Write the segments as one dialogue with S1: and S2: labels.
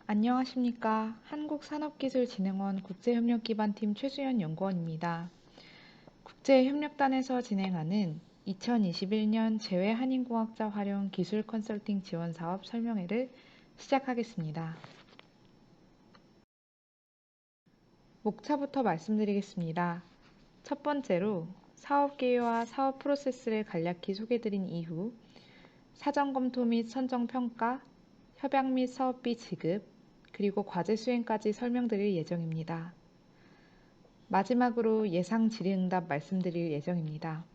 S1: 안녕하십니까. 한국산업기술진흥원 국제협력기반팀 최수연 연구원입니다. 국제협력단에서 진행하는 2021년 재외한인공학자 활용 기술 컨설팅 지원 사업 설명회를 시작하겠습니다. 목차부터 말씀드리겠습니다. 첫 번째로 사업 계획과 사업 프로세스를 간략히 소개드린 이후 사전 검토 및 선정 평가, 협약 및 사업비 지급, 그리고 과제 수행까지 설명드릴 예정입니다. 마지막으로 예상 질의응답 말씀드릴 예정입니다.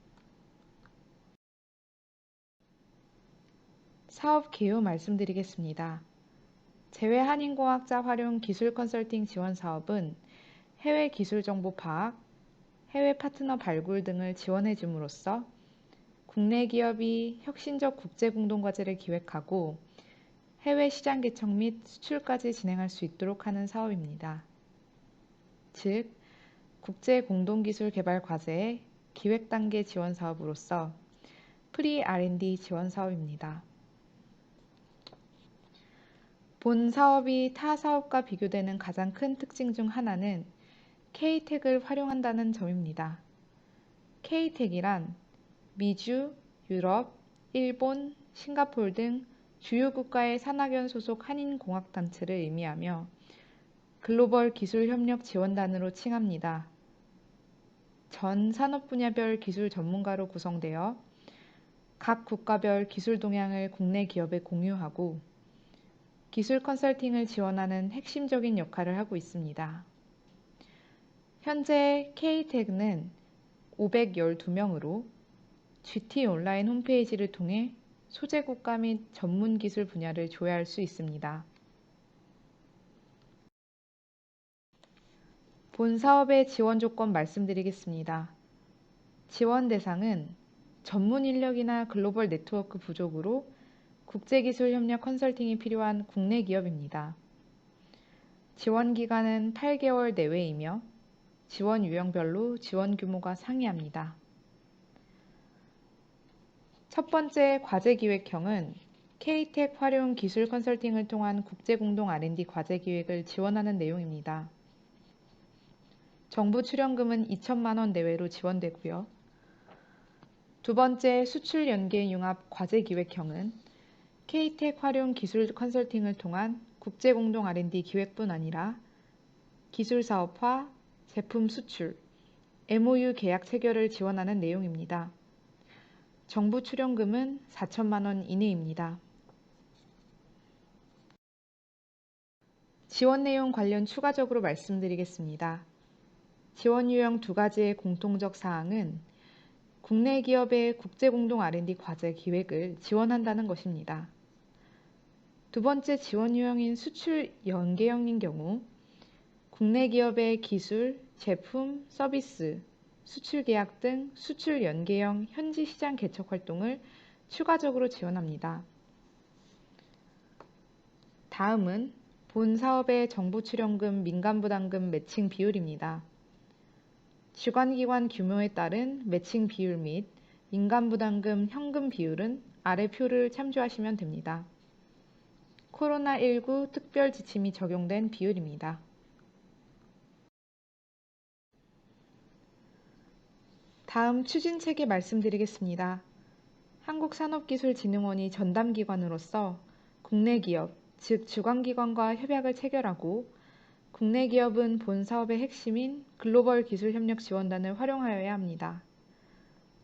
S1: 사업 개요 말씀드리겠습니다. 재외한인공학자 활용 기술 컨설팅 지원 사업은 해외 기술 정보 파악, 해외 파트너 발굴 등을 지원해 줌으로써 국내 기업이 혁신적 국제 공동과제를 기획하고 해외 시장 개척 및 수출까지 진행할 수 있도록 하는 사업입니다. 즉, 국제 공동기술 개발 과제의 기획 단계 지원 사업으로서 프리 R&D 지원 사업입니다. 본 사업이 타 사업과 비교되는 가장 큰 특징 중 하나는 K-텍을 활용한다는 점입니다. K-텍이란 미주, 유럽, 일본, 싱가포르 등 주요 국가의 산학연 소속 한인공학단체를 의미하며 글로벌 기술협력 지원단으로 칭합니다. 전 산업 분야별 기술 전문가로 구성되어 각 국가별 기술 동향을 국내 기업에 공유하고 기술 컨설팅을 지원하는 핵심적인 역할을 하고 있습니다. 현재 K-텍은 512명으로 GT 온라인 홈페이지를 통해 소재 국가 및 전문 기술 분야를 조회할 수 있습니다. 본 사업의 지원 조건 말씀드리겠습니다. 지원 대상은 전문 인력이나 글로벌 네트워크 부족으로 국제기술협력 컨설팅이 필요한 국내 기업입니다. 지원 기간은 8개월 내외이며 지원 유형별로 지원 규모가 상이합니다. 첫 번째 과제 기획형은 K-텍 활용 기술 컨설팅을 통한 국제공동 R&D 과제 기획을 지원하는 내용입니다. 정부 출연금은 2천만 원 내외로 지원되고요. 두 번째 수출 연계 융합 과제 기획형은 K-텍 활용 기술 컨설팅을 통한 국제공동 R&D 기획뿐 아니라 기술 사업화, 제품 수출, MOU 계약 체결을 지원하는 내용입니다. 정부 출연금은 4천만 원 이내입니다. 지원 내용 관련 추가적으로 말씀드리겠습니다. 지원 유형 두 가지의 공통적 사항은 국내 기업의 국제공동 R&D 과제 기획을 지원한다는 것입니다. 두 번째 지원 유형인 수출 연계형인 경우 국내 기업의 기술, 제품, 서비스, 수출 계약 등 수출 연계형 현지 시장 개척 활동을 추가적으로 지원합니다. 다음은 본 사업의 정부 출연금, 민간 부담금 매칭 비율입니다. 주관기관 규모에 따른 매칭 비율 및 민간 부담금 현금 비율은 아래 표를 참조하시면 됩니다. 코로나19 특별 지침이 적용된 비율입니다. 다음 추진체계 말씀드리겠습니다. 한국산업기술진흥원이 전담기관으로서 국내 기업, 즉 주관기관과 협약을 체결하고 국내 기업은 본 사업의 핵심인 글로벌 기술협력 지원단을 활용하여야 합니다.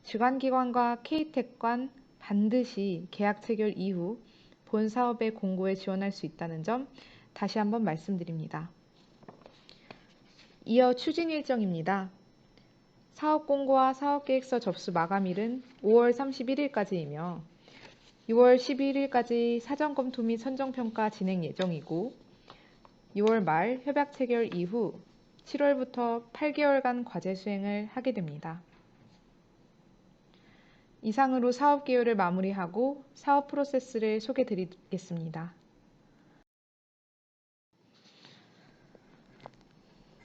S1: 주관기관과 K-텍 간 반드시 계약 체결 이후 본 사업의 공고에 지원할 수 있다는 점 다시 한번 말씀드립니다. 이어 추진 일정입니다. 사업 공고와 사업계획서 접수 마감일은 5월 31일까지이며 6월 11일까지 사전 검토 및 선정평가 진행 예정이고 6월 말 협약 체결 이후 7월부터 8개월간 과제 수행을 하게 됩니다. 이상으로 사업 개요를 마무리하고 사업 프로세스를 소개해 드리겠습니다.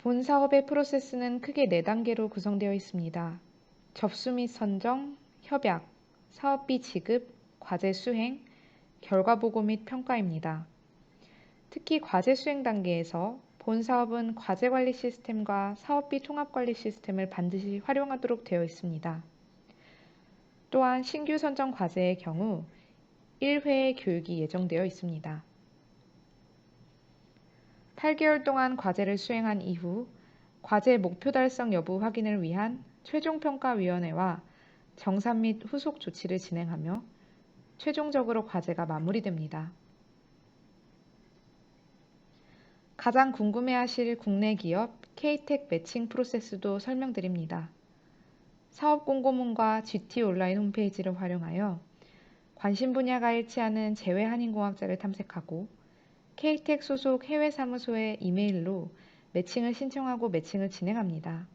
S1: 본 사업의 프로세스는 크게 4단계로 구성되어 있습니다. 접수 및 선정, 협약, 사업비 지급, 과제 수행, 결과 보고 및 평가입니다. 특히 과제 수행 단계에서 본 사업은 과제 관리 시스템과 사업비 통합 관리 시스템을 반드시 활용하도록 되어 있습니다. 또한 신규 선정 과제의 경우 1회의 교육이 예정되어 있습니다. 8개월 동안 과제를 수행한 이후 과제 목표 달성 여부 확인을 위한 최종평가위원회와 정산 및 후속 조치를 진행하며 최종적으로 과제가 마무리됩니다. 가장 궁금해하실 국내 기업 K-TEC 매칭 프로세스도 설명드립니다. 사업 공고문과 GT 온라인 홈페이지를 활용하여 관심 분야가 일치하는 제외 한인공학자를 탐색하고 K-TEC 소속 해외 사무소에 이메일로 매칭을 신청하고 매칭을 진행합니다.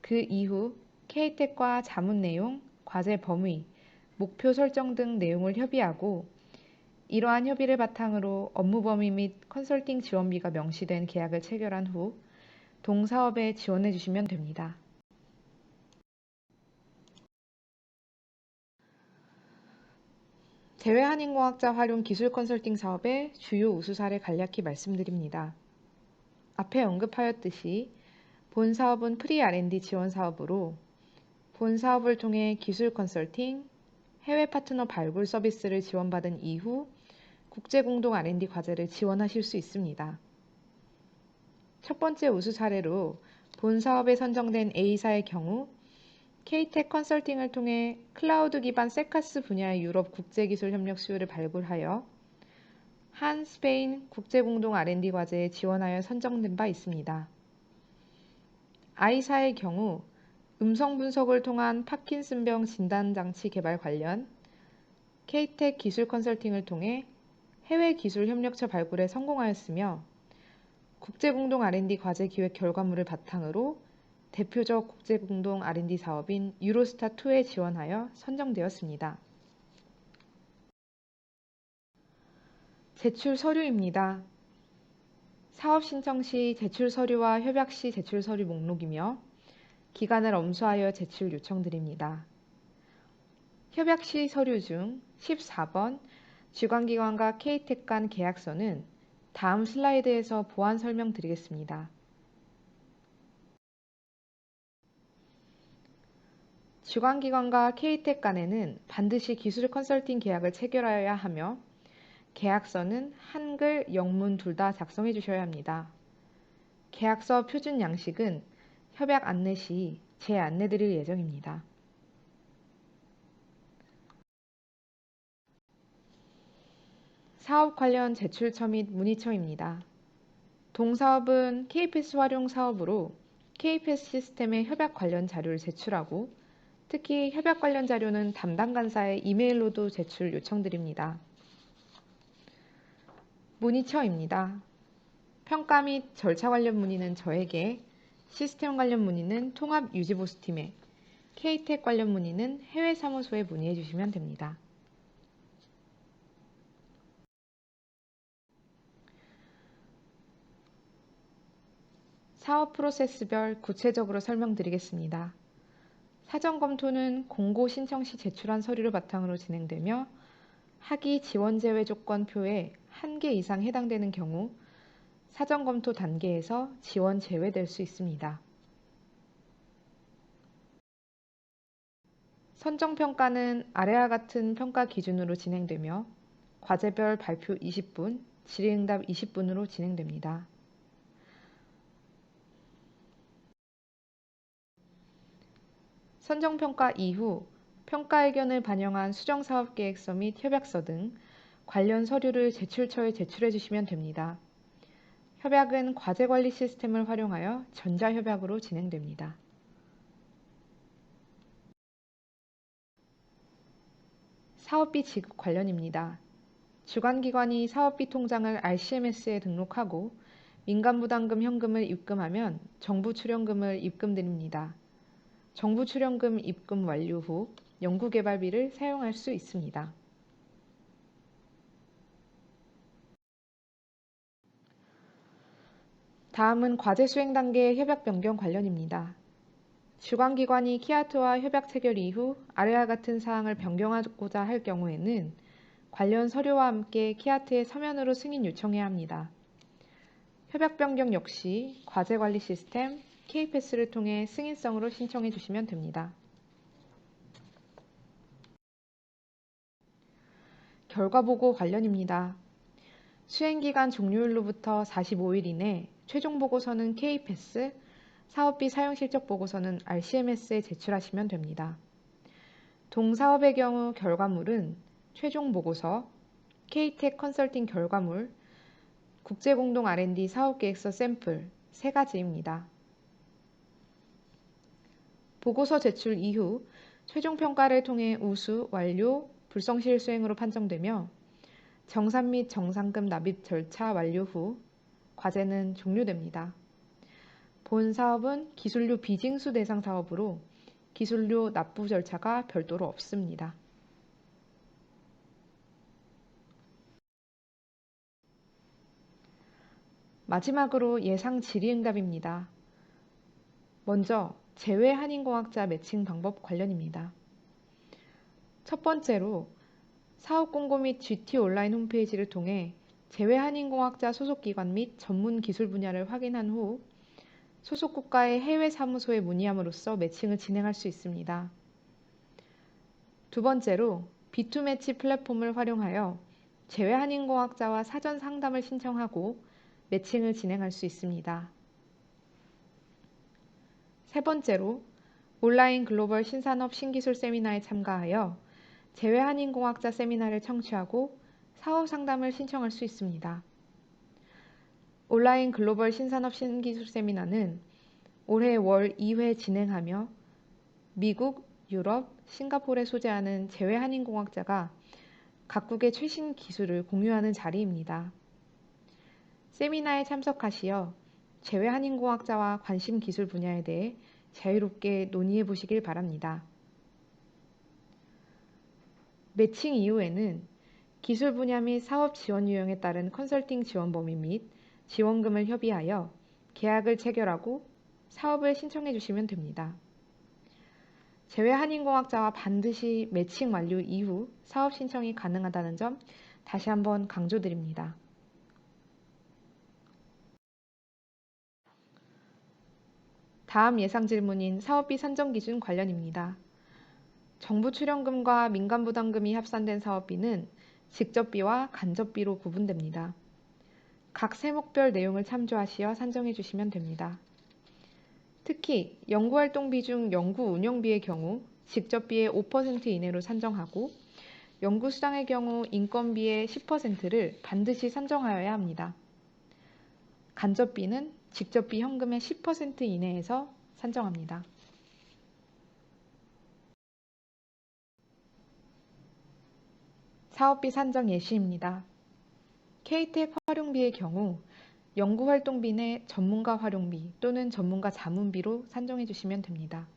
S1: 그 이후 K-TEC과 자문 내용, 과제 범위, 목표 설정 등 내용을 협의하고 이러한 협의를 바탕으로 업무 범위 및 컨설팅 지원비가 명시된 계약을 체결한 후 동사업에 지원해 주시면 됩니다. 제외 한인공학자 활용 기술 컨설팅 사업의 주요 우수 사례 간략히 말씀드립니다. 앞에 언급하였듯이 본 사업은 프리 R&D 지원 사업으로 본 사업을 통해 기술 컨설팅, 해외 파트너 발굴 서비스를 지원받은 이후 국제공동 R&D 과제를 지원하실 수 있습니다. 첫 번째 우수 사례로 본 사업에 선정된 A사의 경우 K-TEC 컨설팅을 통해 클라우드 기반 세카스 분야의 유럽 국제기술 협력 수요를 발굴하여 한 스페인 국제공동 R&D 과제에 지원하여 선정된 바 있습니다. I사의 경우 음성 분석을 통한 파킨슨병 진단장치 개발 관련 K-TEC 기술 컨설팅을 통해 해외 기술 협력처 발굴에 성공하였으며 국제공동 R&D 과제 기획 결과물을 바탕으로 대표적 국제공동 R&D 사업인 유로스타2에 지원하여 선정되었습니다. 제출 서류입니다. 사업 신청 시 제출 서류와 협약 시 제출 서류 목록이며 기간을 엄수하여 제출 요청드립니다. 협약 시 서류 중 14번 주관기관과 K-TEC 간 계약서는 다음 슬라이드에서 보완 설명드리겠습니다. 주관기관과 K-TEC 간에는 반드시 기술 컨설팅 계약을 체결하여야 하며 계약서는 한글, 영문 둘 다 작성해 주셔야 합니다. 계약서 표준 양식은 협약 안내 시 재안내 드릴 예정입니다. 사업 관련 제출처 및 문의처입니다. 동사업은 KPS 활용 사업으로 KPS 시스템의 협약 관련 자료를 제출하고 특히 협약 관련 자료는 담당 간사의 이메일로도 제출 요청드립니다. 문의처입니다. 평가 및 절차 관련 문의는 저에게, 시스템 관련 문의는 통합유지보수팀에, K-TEC 관련 문의는 해외 사무소에 문의해 주시면 됩니다. 사업 프로세스별 구체적으로 설명드리겠습니다. 사전 검토는 공고 신청 시 제출한 서류를 바탕으로 진행되며 학위 지원 제외 조건표에 1개 이상 해당되는 경우 사전 검토 단계에서 지원 제외될 수 있습니다. 선정 평가는 아래와 같은 평가 기준으로 진행되며 과제별 발표 20분, 질의응답 20분으로 진행됩니다. 선정평가 이후 평가 의견을 반영한 수정사업계획서 및 협약서 등 관련 서류를 제출처에 제출해 주시면 됩니다. 협약은 과제관리 시스템을 활용하여 전자협약으로 진행됩니다. 사업비 지급 관련입니다. 주관기관이 사업비 통장을 RCMS에 등록하고 민간부담금 현금을 입금하면 정부 출연금을 입금드립니다. 정부 출연금 입금 완료 후 연구개발비를 사용할 수 있습니다. 다음은 과제 수행 단계 협약 변경 관련입니다. 주관기관이 키아트와 협약 체결 이후 아래와 같은 사항을 변경하고자 할 경우에는 관련 서류와 함께 키아트에 서면으로 승인 요청해야 합니다. 협약 변경 역시 과제 관리 시스템 K패스를 통해 승인성으로 신청해 주시면 됩니다. 결과 보고 관련입니다. 수행기간 종료일로부터 45일 이내 최종 보고서는 K패스, 사업비 사용실적 보고서는 RCMS에 제출하시면 됩니다. 동사업의 경우 결과물은 최종 보고서, K텍 컨설팅 결과물, 국제공동 R&D 사업계획서 샘플 3가지입니다. 보고서 제출 이후 최종 평가를 통해 우수, 완료, 불성실 수행으로 판정되며 정산 및 정산금 납입 절차 완료 후 과제는 종료됩니다. 본 사업은 기술료 비징수 대상 사업으로 기술료 납부 절차가 별도로 없습니다. 마지막으로 예상 질의응답입니다. 먼저 제외 한인공학자 매칭 방법 관련입니다. 첫 번째로 사업 공고 및 GT 온라인 홈페이지를 통해 제외 한인공학자 소속기관 및 전문 기술 분야를 확인한 후 소속 국가의 해외 사무소에 문의함으로써 매칭을 진행할 수 있습니다. 두 번째로 B2 매치 플랫폼을 활용하여 제외 한인공학자와 사전 상담을 신청하고 매칭을 진행할 수 있습니다. 세 번째로 온라인 글로벌 신산업 신기술 세미나에 참가하여 제외 한인공학자 세미나를 청취하고 사업 상담을 신청할 수 있습니다. 온라인 글로벌 신산업 신기술 세미나는 올해 월 2회 진행하며 미국, 유럽, 싱가포르에 소재하는 제외 한인공학자가 각국의 최신 기술을 공유하는 자리입니다. 세미나에 참석하시어 제외 한인공학자와 관심 기술 분야에 대해 자유롭게 논의해 보시길 바랍니다. 매칭 이후에는 기술 분야 및 사업 지원 유형에 따른 컨설팅 지원 범위 및 지원금을 협의하여 계약을 체결하고 사업을 신청해 주시면 됩니다. 제외 한인공학자와 반드시 매칭 완료 이후 사업 신청이 가능하다는 점 다시 한번 강조드립니다. 다음 예상 질문인 사업비 산정 기준 관련입니다. 정부 출연금과 민간 부담금이 합산된 사업비는 직접비와 간접비로 구분됩니다. 각 세목별 내용을 참조하시어 산정해 주시면 됩니다. 특히 연구활동비 중 연구 운영비의 경우 직접비의 5% 이내로 산정하고 연구수당의 경우 인건비의 10%를 반드시 산정하여야 합니다. 간접비는 직접비 현금의 10% 이내에서 산정합니다. 사업비 산정 예시입니다. K텍 활용비의 경우 연구활동비 내 전문가 활용비 또는 전문가 자문비로 산정해 주시면 됩니다.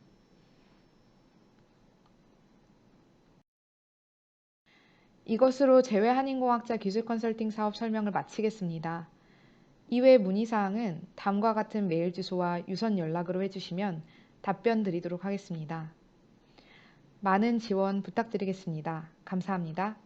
S1: 이것으로 제외 한인공학자 기술 컨설팅 사업 설명을 마치겠습니다. 이외 문의사항은 다음과 같은 메일 주소와 유선 연락으로 해주시면 답변 드리도록 하겠습니다. 많은 지원 부탁드리겠습니다. 감사합니다.